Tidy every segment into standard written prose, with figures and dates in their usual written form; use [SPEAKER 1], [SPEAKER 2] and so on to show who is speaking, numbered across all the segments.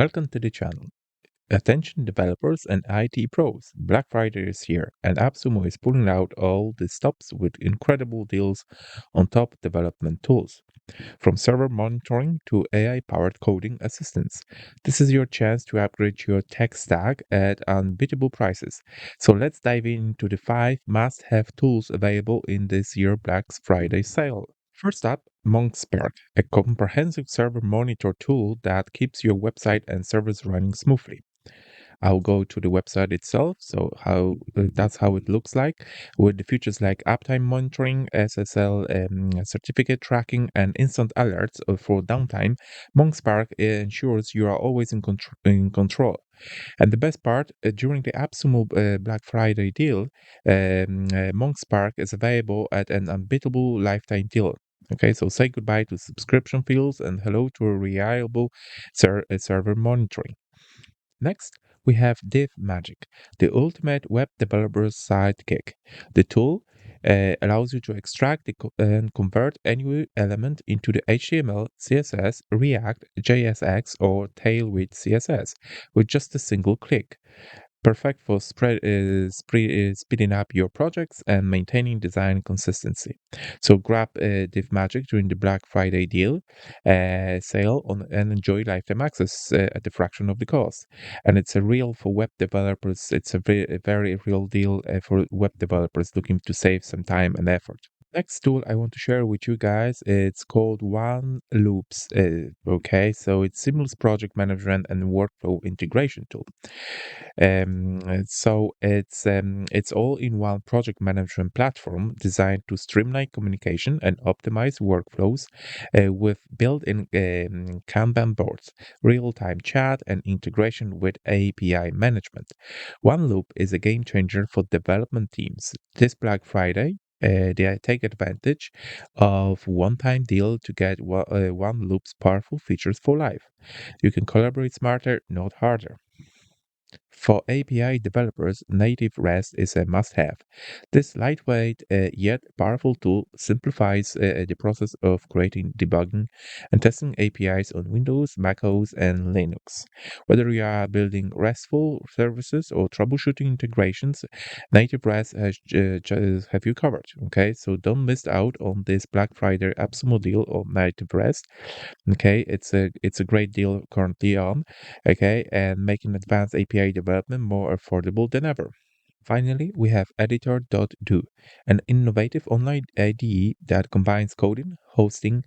[SPEAKER 1] Welcome to the channel. Attention developers and IT pros. Black Friday is here, and AppSumo is pulling out all the stops with incredible deals on top development tools. From server monitoring to AI-powered coding assistance, this is your chance to upgrade your tech stack at unbeatable prices. So let's dive into the 5 must-have tools available in this year Black Friday sale. First up, MonSpark, a comprehensive server monitor tool that keeps your website and servers running smoothly. I'll go to the website itself, so how that's how it looks like, with the features like uptime monitoring, SSL certificate tracking, and instant alerts for downtime. MonSpark ensures you are always in control. And the best part, during the AppSumo Black Friday deal, MonSpark is available at an unbeatable lifetime deal. Okay, so say goodbye to subscription fees and hello to a reliable server monitoring. Next, we have DivMagic, the ultimate web developer's sidekick. The tool allows you to extract and convert any element into the HTML, CSS, React, JSX, or Tailwind CSS with just a single click. Perfect for speeding up your projects and maintaining design consistency. So grab DivMagic during the Black Friday deal sale and enjoy lifetime access at the fraction of the cost. And it's a real for web developers. It's a very real deal for web developers looking to save some time and effort. Next tool I want to share with you guys, it's called Oneloops. Okay, so it's seamless project management and workflow integration tool. It's all-in-one project management platform designed to streamline communication and optimize workflows with built-in Kanban boards, real-time chat, and integration with API management. Oneloop is a game changer for development teams. This Black Friday, they take advantage of one-time deal to get Oneloop's powerful features for life. You can collaborate smarter, not harder. For API developers, NativeRest is a must-have. This lightweight yet powerful tool simplifies the process of creating, debugging, and testing APIs on Windows, macOS, and Linux. Whether you are building RESTful services or troubleshooting integrations, NativeRest has have you covered. Okay, so don't miss out on this Black Friday AppSumo deal on NativeRest. Okay, it's a great deal currently on. Okay, and making advanced API development more affordable than ever. Finally, we have Editor.do, an innovative online IDE that combines coding, hosting,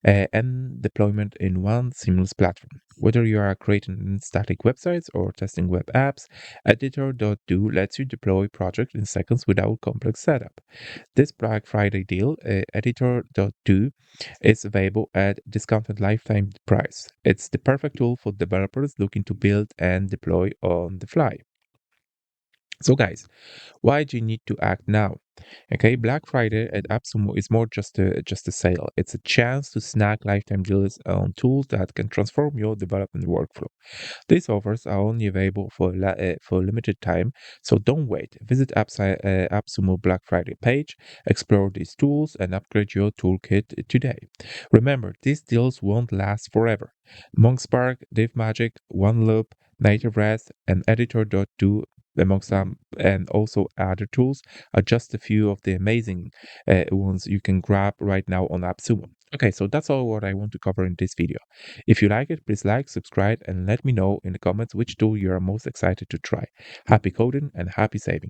[SPEAKER 1] and deployment in one seamless platform. Whether you are creating static websites or testing web apps, Editor.do lets you deploy projects in seconds without complex setup. This Black Friday deal, Editor.do, is available at discounted lifetime price. It's the perfect tool for developers looking to build and deploy on the fly. So, guys, why do you need to act now? Okay, Black Friday at AppSumo is more just a sale. It's a chance to snag lifetime deals on tools that can transform your development workflow. These offers are only available for a limited time, so don't wait. Visit AppSumo Black Friday page, explore these tools, and upgrade your toolkit today. Remember, these deals won't last forever. MonSpark, DivMagic, Oneloop, NativeRest, and Editor.do among some and also other tools are just a few of the amazing ones you can grab right now on AppSumo. Okay, so that's all what I want to cover in this video. If you like it, please like, subscribe, and let me know in the comments which tool you are most excited to try. Happy coding and happy saving.